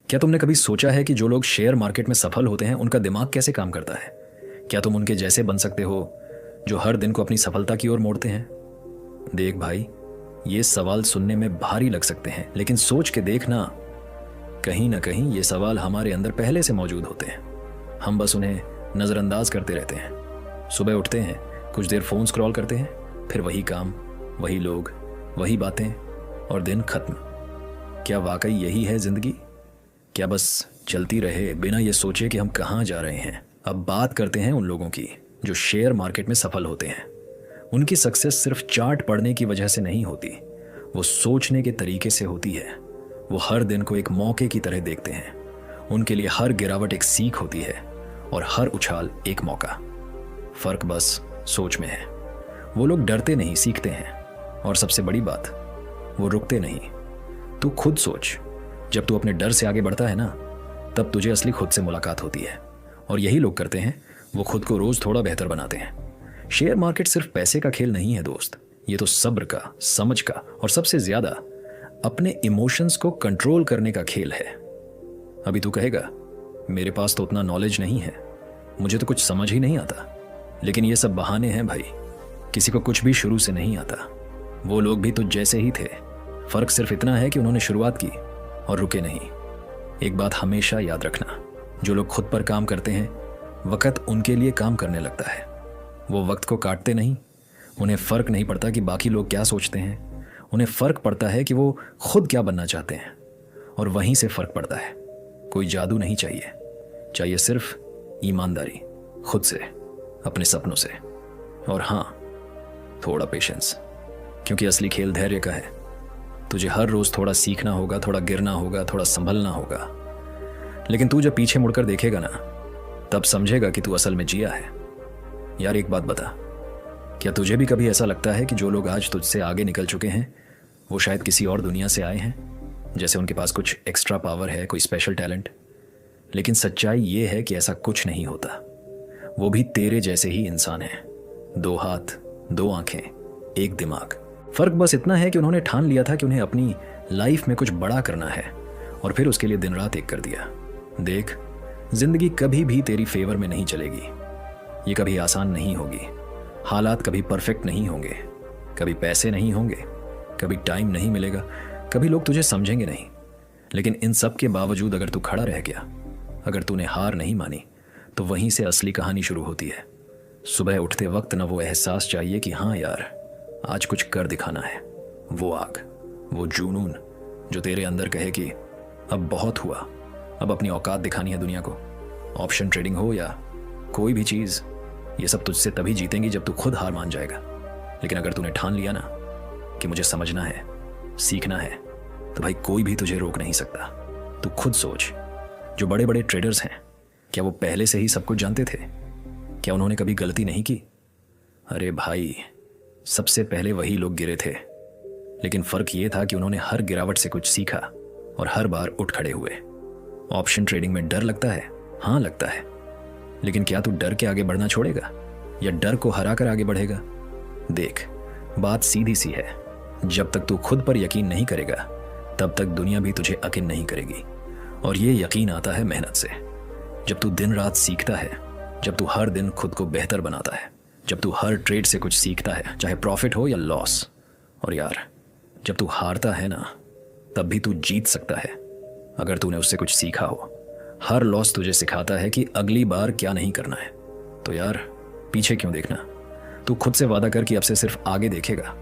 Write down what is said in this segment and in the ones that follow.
क्या तुमने कभी सोचा है कि जो लोग शेयर मार्केट में सफल होते हैं उनका दिमाग कैसे काम करता है? क्या तुम उनके जैसे बन सकते हो जो हर दिन को अपनी सफलता की ओर मोड़ते हैं? देख भाई, ये सवाल सुनने में भारी लग सकते हैं, लेकिन सोच के देखना, कहीं ना कहीं ये सवाल हमारे अंदर पहले से मौजूद होते हैं। हम बस उन्हें नज़रअंदाज करते रहते हैं। सुबह उठते हैं, कुछ देर फ़ोन स्क्रॉल करते हैं, फिर वही काम, वही लोग, वही बातें, और दिन खत्म। क्या वाकई यही है ज़िंदगी? क्या बस चलती रहे बिना ये सोचे कि हम कहाँ जा रहे हैं? अब बात करते हैं उन लोगों की जो शेयर मार्केट में सफल होते हैं। उनकी सक्सेस सिर्फ चार्ट पढ़ने की वजह से नहीं होती, वो सोचने के तरीके से होती है। वो हर दिन को एक मौके की तरह देखते हैं। उनके लिए हर गिरावट एक सीख होती है और हर उछाल एक मौका। फर्क बस सोच में है। वो लोग डरते नहीं, सीखते हैं। और सबसे बड़ी बात, वो रुकते नहीं। तू खुद सोच, जब तू अपने डर से आगे बढ़ता है ना, तब तुझे असली खुद से मुलाकात होती है। और यही लोग करते हैं, वो खुद को रोज थोड़ा बेहतर बनाते हैं। शेयर मार्केट सिर्फ पैसे का खेल नहीं है दोस्त, ये तो सब्र का, समझ का और सबसे ज्यादा अपने इमोशंस को कंट्रोल करने का खेल है। अभी तू कहेगा, मेरे पास तो उतना नॉलेज नहीं है, मुझे तो कुछ समझ ही नहीं आता। लेकिन ये सब बहाने हैं भाई। किसी को कुछ भी शुरू से नहीं आता। वो लोग भी तुझ जैसे ही थे। फर्क सिर्फ इतना है कि उन्होंने शुरुआत की और रुके नहीं। एक बात हमेशा याद रखना, जो लोग खुद पर काम करते हैं, वक्त उनके लिए काम करने लगता है। वो वक्त को काटते नहीं। उन्हें फर्क नहीं पड़ता कि बाकी लोग क्या सोचते हैं। उन्हें फर्क पड़ता है कि वो खुद क्या बनना चाहते हैं। और वहीं से फर्क पड़ता है। कोई जादू नहीं चाहिए, चाहिए सिर्फ ईमानदारी, खुद से, अपने सपनों से। और हाँ, थोड़ा पेशेंस, क्योंकि असली खेल धैर्य का है। तुझे हर रोज थोड़ा सीखना होगा, थोड़ा गिरना होगा, थोड़ा संभलना होगा। लेकिन तू जब पीछे मुड़कर देखेगा ना, तब समझेगा कि तू असल में जिया है। यार एक बात बता, क्या तुझे भी कभी ऐसा लगता है कि जो लोग आज तुझसे आगे निकल चुके हैं, वो शायद किसी और दुनिया से आए हैं? जैसे उनके पास कुछ एक्स्ट्रा पावर है, कोई स्पेशल टैलेंट। लेकिन सच्चाई ये है कि ऐसा कुछ नहीं होता। वो भी तेरे जैसे ही इंसान है। 2 हाथ, 2 आंखें, एक दिमाग। फर्क बस इतना है कि उन्होंने ठान लिया था कि उन्हें अपनी लाइफ में कुछ बड़ा करना है, और फिर उसके लिए दिन रात एक कर दिया। देख, जिंदगी कभी भी तेरी फेवर में नहीं चलेगी। ये कभी आसान नहीं होगी। हालात कभी परफेक्ट नहीं होंगे। कभी पैसे नहीं होंगे, कभी टाइम नहीं मिलेगा, कभी लोग तुझे समझेंगे नहीं। लेकिन इन सब के बावजूद अगर तू खड़ा रह गया, अगर तूने हार नहीं मानी, तो वहीं से असली कहानी शुरू होती है। सुबह उठते वक्त ना वो एहसास चाहिए कि हाँ यार, आज कुछ कर दिखाना है। वो आग, वो जुनून जो तेरे अंदर कहे कि अब बहुत हुआ, अब अपनी औकात दिखानी है दुनिया को। ऑप्शन ट्रेडिंग हो या कोई भी चीज़, ये सब तुझसे तभी जीतेंगी जब तू खुद हार मान जाएगा। लेकिन अगर तूने ठान लिया ना कि मुझे समझना है, सीखना है, तो भाई कोई भी तुझे रोक नहीं सकता। तू खुद सोच, जो बड़े बड़े ट्रेडर्स हैं, क्या वो पहले से ही सब कुछ जानते थे? क्या उन्होंने कभी गलती नहीं की? अरे भाई, सबसे पहले वही लोग गिरे थे। लेकिन फर्क ये था कि उन्होंने हर गिरावट से कुछ सीखा और हर बार उठ खड़े हुए। ऑप्शन ट्रेडिंग में डर लगता है, हाँ लगता है। लेकिन क्या तू डर के आगे बढ़ना छोड़ेगा या डर को हरा कर आगे बढ़ेगा? देख, बात सीधी सी है। जब तक तू खुद पर यकीन नहीं करेगा, तब तक दुनिया भी तुझे यकीन नहीं करेगी। और ये यकीन आता है मेहनत से। जब तू दिन रात सीखता है, जब तू हर दिन खुद को बेहतर बनाता है, जब तू हर ट्रेड से कुछ सीखता है, चाहे प्रॉफिट हो या लॉस। और यार, जब तू हारता है ना, तब भी तू जीत सकता है अगर तूने उससे कुछ सीखा हो। हर लॉस तुझे सिखाता है कि अगली बार क्या नहीं करना है। तो यार, पीछे क्यों देखना? तू खुद से वादा कर कि अब से सिर्फ आगे देखेगा,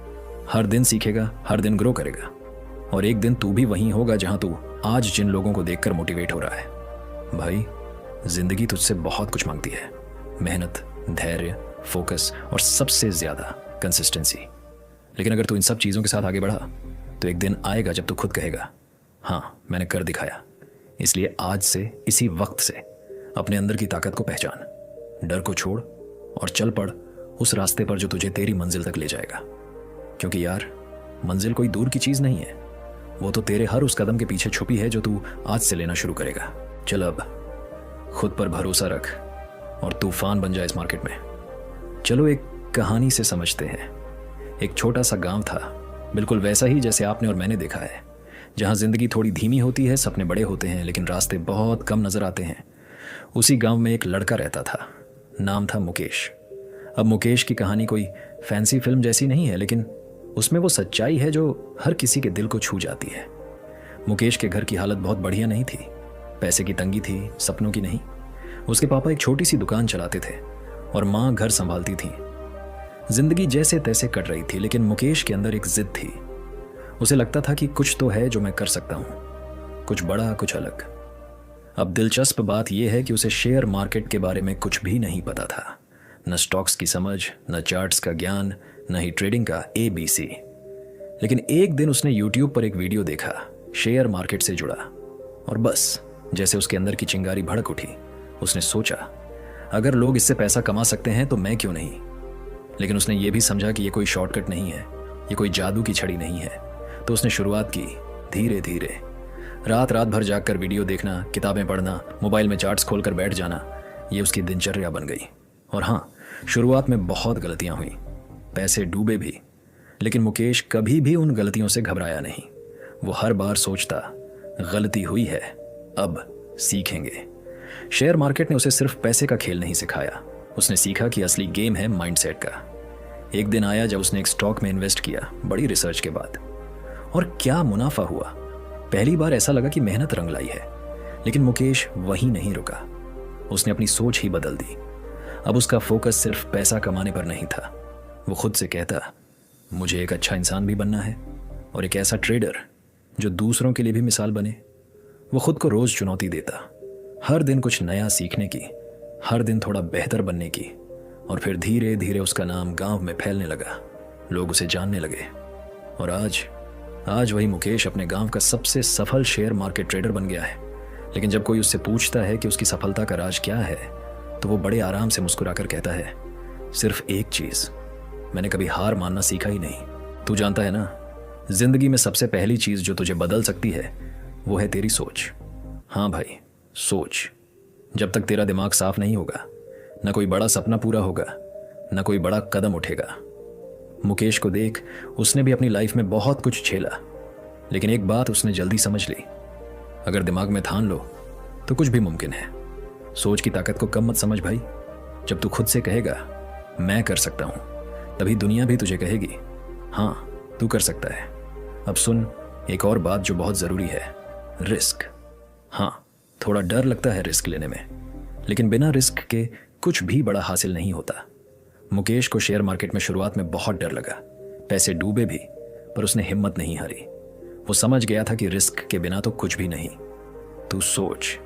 हर दिन सीखेगा, हर दिन ग्रो करेगा। और एक दिन तू भी वहीं होगा जहां तू आज जिन लोगों को देखकर मोटिवेट हो रहा है। भाई, जिंदगी तुझसे बहुत कुछ मांगती है। मेहनत, धैर्य, फोकस और सबसे ज्यादा कंसिस्टेंसी। लेकिन अगर तू इन सब चीज़ों के साथ आगे बढ़ा, तो एक दिन आएगा जब तू खुद कहेगा, हाँ मैंने कर दिखाया। इसलिए आज से, इसी वक्त से अपने अंदर की ताकत को पहचान, डर को छोड़ और चल पड़ उस रास्ते पर जो तुझे तेरी मंजिल तक ले जाएगा। क्योंकि यार, मंजिल कोई दूर की चीज़ नहीं है, वो तो तेरे हर उस कदम के पीछे छुपी है जो तू आज से लेना शुरू करेगा। चल अब खुद पर भरोसा रख और तूफान बन जाए इस मार्केट में। चलो एक कहानी से समझते हैं। एक छोटा सा गांव था, बिल्कुल वैसा ही जैसे आपने और मैंने देखा है, जहाँ जिंदगी थोड़ी धीमी होती है, सपने बड़े होते हैं लेकिन रास्ते बहुत कम नजर आते हैं। उसी गांव में एक लड़का रहता था, नाम था मुकेश। अब मुकेश की कहानी कोई फैंसी फिल्म जैसी नहीं है, लेकिन उसमें वो सच्चाई है जो हर किसी के दिल को छू जाती है। मुकेश के घर की हालत बहुत बढ़िया नहीं थी। पैसे की तंगी थी, सपनों की नहीं। उसके पापा एक छोटी सी दुकान चलाते थे और माँ घर संभालती थी। जिंदगी जैसे तैसे कट रही थी, लेकिन मुकेश के अंदर एक जिद थी। उसे लगता था कि कुछ तो है जो मैं कर सकता हूँ, कुछ बड़ा, कुछ अलग। अब दिलचस्प बात यह है कि उसे शेयर मार्केट के बारे में कुछ भी नहीं पता था। न स्टॉक्स की समझ, न चार्ट्स का ज्ञान, न ही ट्रेडिंग का ABC। लेकिन एक दिन उसने यूट्यूब पर एक वीडियो देखा, शेयर मार्केट से जुड़ा, और बस जैसे उसके अंदर की चिंगारी भड़क उठी। उसने सोचा, अगर लोग इससे पैसा कमा सकते हैं तो मैं क्यों नहीं। लेकिन उसने ये भी समझा कि ये कोई शॉर्टकट नहीं है, ये कोई जादू की छड़ी नहीं है। तो उसने शुरुआत की, धीरे धीरे। रात रात भर जागकर वीडियो देखना, किताबें पढ़ना, मोबाइल में चार्ट्स खोलकर बैठ जाना, ये उसकी दिनचर्या बन गई। और हाँ, शुरुआत में बहुत गलतियां हुई, पैसे डूबे भी, लेकिन मुकेश कभी भी उन गलतियों से घबराया नहीं। वो हर बार सोचता, गलती हुई है, अब सीखेंगे। शेयर मार्केट ने उसे सिर्फ पैसे का खेल नहीं सिखाया, उसने सीखा कि असली गेम है माइंडसेट का। एक दिन आया जब उसने एक स्टॉक में इन्वेस्ट किया, बड़ी रिसर्च के बाद, और क्या मुनाफा हुआ। पहली बार ऐसा लगा कि मेहनत रंग लाई है। लेकिन मुकेश वहीं नहीं रुका, उसने अपनी सोच ही बदल दी। अब उसका फोकस सिर्फ पैसा कमाने पर नहीं था। वो खुद से कहता, मुझे एक अच्छा इंसान भी बनना है और एक ऐसा ट्रेडर जो दूसरों के लिए भी मिसाल बने। वो खुद को रोज चुनौती देता, हर दिन कुछ नया सीखने की, हर दिन थोड़ा बेहतर बनने की। और फिर धीरे धीरे उसका नाम गांव में फैलने लगा, लोग उसे जानने लगे। और आज वही मुकेश अपने गांव का सबसे सफल शेयर मार्केट ट्रेडर बन गया है। लेकिन जब कोई उससे पूछता है कि उसकी सफलता का राज क्या है, तो वो बड़े आराम से मुस्कुराकर कहता है, सिर्फ एक चीज, मैंने कभी हार मानना सीखा ही नहीं। तू जानता है ना, जिंदगी में सबसे पहली चीज जो तुझे बदल सकती है वो है तेरी सोच। हाँ भाई, सोच। जब तक तेरा दिमाग साफ नहीं होगा, ना कोई बड़ा सपना पूरा होगा, ना कोई बड़ा कदम उठेगा। मुकेश को देख, उसने भी अपनी लाइफ में बहुत कुछ झेला, लेकिन एक बात उसने जल्दी समझ ली, अगर दिमाग में ठान लो तो कुछ भी मुमकिन है। सोच की ताकत को कम मत समझ भाई। जब तू खुद से कहेगा मैं कर सकता हूं, तभी दुनिया भी तुझे कहेगी हाँ तू कर सकता है। अब सुन एक और बात जो बहुत जरूरी है, रिस्क। हाँ, थोड़ा डर लगता है रिस्क लेने में, लेकिन बिना रिस्क के कुछ भी बड़ा हासिल नहीं होता। मुकेश को शेयर मार्केट में शुरुआत में बहुत डर लगा, पैसे डूबे भी, पर उसने हिम्मत नहीं हारी। वो समझ गया था कि रिस्क के बिना तो कुछ भी नहीं। तू सोच,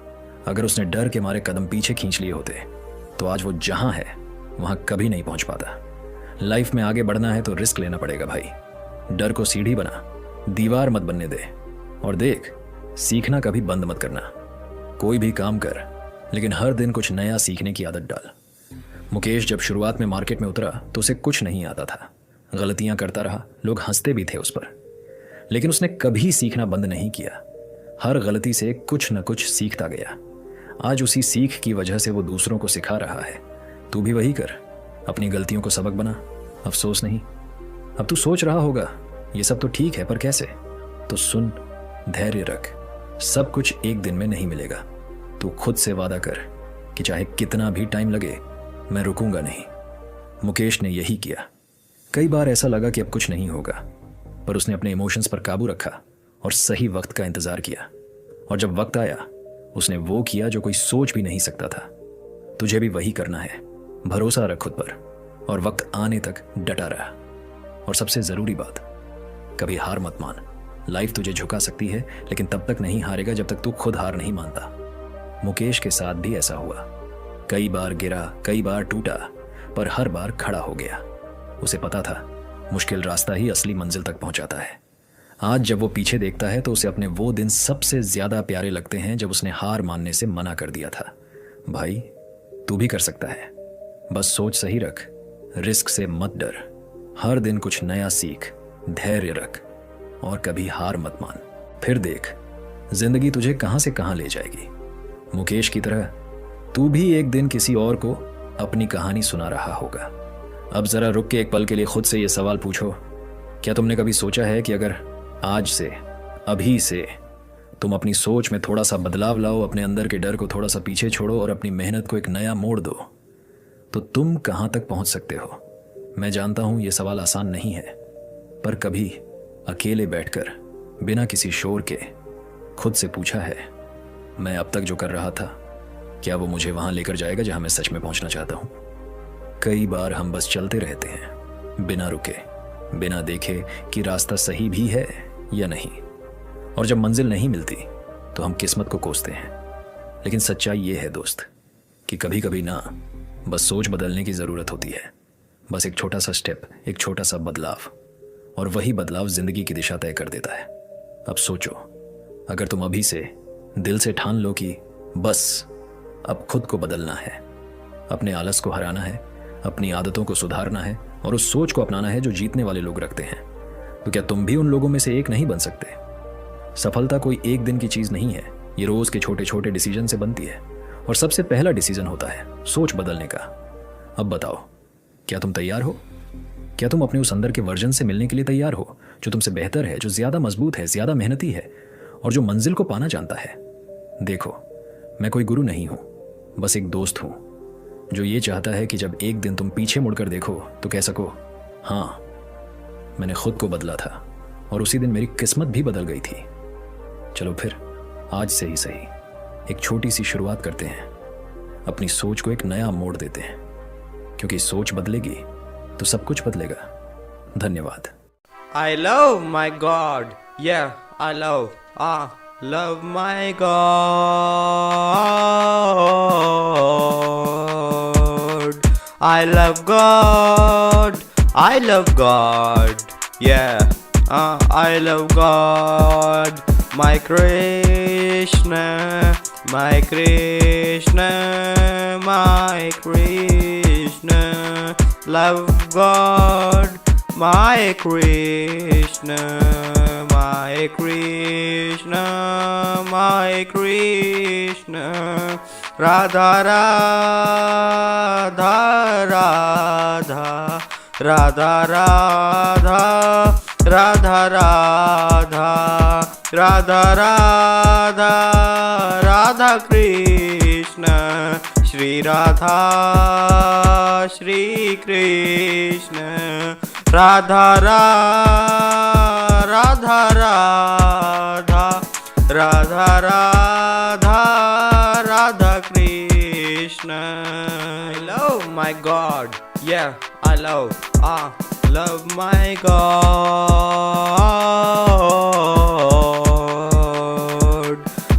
अगर उसने डर के मारे कदम पीछे खींच लिए होते तो आज वो जहां है वहां कभी नहीं पहुंच पाता। लाइफ में आगे बढ़ना है तो रिस्क लेना पड़ेगा भाई। डर को सीढ़ी बना, दीवार मत बनने दे। और देख, सीखना कभी बंद मत करना। कोई भी काम कर, लेकिन हर दिन कुछ नया सीखने की आदत डाल। मुकेश जब शुरुआत में मार्केट में उतरा तो उसे कुछ नहीं आता था, गलतियां करता रहा, लोग हंसते भी थे उस पर, लेकिन उसने कभी सीखना बंद नहीं किया। हर गलती से कुछ न कुछ सीखता गया। आज उसी सीख की वजह से वो दूसरों को सिखा रहा है। तू भी वही कर, अपनी गलतियों को सबक बना, अफसोस नहीं। अब तू सोच रहा होगा ये सब तो ठीक है, पर कैसे? तो सुन, धैर्य रख, सब कुछ एक दिन में नहीं मिलेगा। तू खुद से वादा कर कि चाहे कितना भी टाइम लगे, मैं रुकूंगा नहीं। मुकेश ने यही किया। कई बार ऐसा लगा कि अब कुछ नहीं होगा, पर उसने अपने इमोशंस पर काबू रखा और सही वक्त का इंतजार किया। और जब वक्त आया, उसने वो किया जो कोई सोच भी नहीं सकता था। तुझे भी वही करना है, भरोसा रख खुद पर और वक्त आने तक डटा रहा। और सबसे जरूरी बात, कभी हार मत मान। लाइफ तुझे झुका सकती है, लेकिन तब तक नहीं हारेगा जब तक तू खुद हार नहीं मानता। मुकेश के साथ भी ऐसा हुआ। कई बार गिरा, कई बार टूटा, पर हर बार खड़ा हो गया। उसे पता था मुश्किल रास्ता ही असली मंजिल तक पहुंचाता है। आज जब वो पीछे देखता है तो उसे अपने वो दिन सबसे ज्यादा प्यारे लगते हैं जब उसने हार मानने से मना कर दिया था। भाई, तू भी कर सकता है, बस सोच सही रख, रिस्क से मत डर, हर दिन कुछ नया सीख, धैर्य रख और कभी हार मत मान। फिर देख, जिंदगी तुझे कहां से कहां ले जाएगी। मुकेश की तरह तू भी एक दिन किसी और को अपनी कहानी सुना रहा होगा। अब जरा रुक के एक पल के लिए खुद से ये सवाल पूछो, क्या तुमने कभी सोचा है कि अगर आज से अभी से तुम अपनी सोच में थोड़ा सा बदलाव लाओ, अपने अंदर के डर को थोड़ा सा पीछे छोड़ो और अपनी मेहनत को एक नया मोड़ दो, तो तुम कहाँ तक पहुँच सकते हो। मैं जानता हूँ ये सवाल आसान नहीं है, पर कभी अकेले बैठकर बिना किसी शोर के खुद से पूछा है, मैं अब तक जो कर रहा था क्या वो मुझे वहाँ लेकर जाएगा जहाँ मैं सच में पहुँचना चाहता हूँ। कई बार हम बस चलते रहते हैं, बिना रुके, बिना देखे कि रास्ता सही भी है या नहीं। और जब मंजिल नहीं मिलती तो हम किस्मत को कोसते हैं। लेकिन सच्चाई ये है दोस्त कि कभी कभी ना बस सोच बदलने की ज़रूरत होती है। बस एक छोटा सा स्टेप, एक छोटा सा बदलाव, और वही बदलाव ज़िंदगी की दिशा तय कर देता है। अब सोचो, अगर तुम अभी से दिल से ठान लो कि बस अब खुद को बदलना है, अपने आलस को हराना है, अपनी आदतों को सुधारना है और उस सोच को अपनाना है जो जीतने वाले लोग रखते हैं, तो क्या तुम भी उन लोगों में से एक नहीं बन सकते। सफलता कोई एक दिन की चीज़ नहीं है, ये रोज़ के छोटे छोटे डिसीजन से बनती है। और सबसे पहला डिसीजन होता है सोच बदलने का। अब बताओ, क्या तुम तैयार हो? क्या तुम अपने उस अंदर के वर्जन से मिलने के लिए तैयार हो जो तुमसे बेहतर है, जो ज़्यादा मजबूत है, ज़्यादा मेहनती है और जो मंजिल को पाना जानता है। देखो, मैं कोई गुरु नहीं हूँ, बस एक दोस्त हूँ जो ये चाहता है कि जब एक दिन तुम पीछे मुड़कर देखो तो कह सको, हाँ मैंने खुद को बदला था और उसी दिन मेरी किस्मत भी बदल गई थी। चलो फिर आज से ही सही एक छोटी सी शुरुआत करते हैं, अपनी सोच को एक नया मोड़ देते हैं, क्योंकि सोच बदलेगी तो सब कुछ बदलेगा। धन्यवाद। I love my God. Yeah, I love my God. I love God. I love God. Yeah, I love God. My Krishna, my Krishna, my Krishna. Love God, my Krishna, my Krishna, my Krishna. Radha Radha Radha Radha Radha Radha Radha Radha Radha Radha Krishna Shri Radha Shri Krishna Radha Radha Radha Radha Radha Radha Krishna. I love my God. Yeah, I love my God.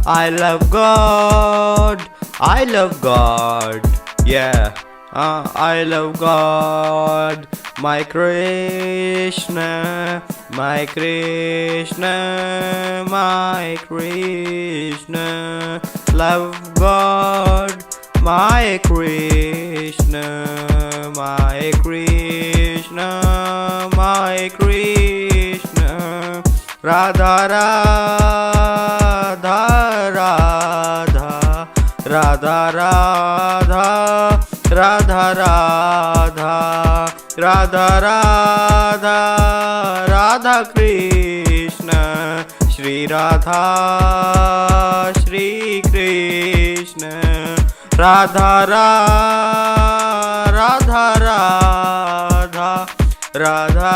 I love God. I love God. Yeah, I love God. My Krishna, my Krishna, my Krishna. Love God, my Krishna, my Krishna, my Krishna. Radha Radha Radha Radha Radha Radha Radha Radha Radha Radha Krishna Shri Radha Shri Krishna Radha Radha Radha Radha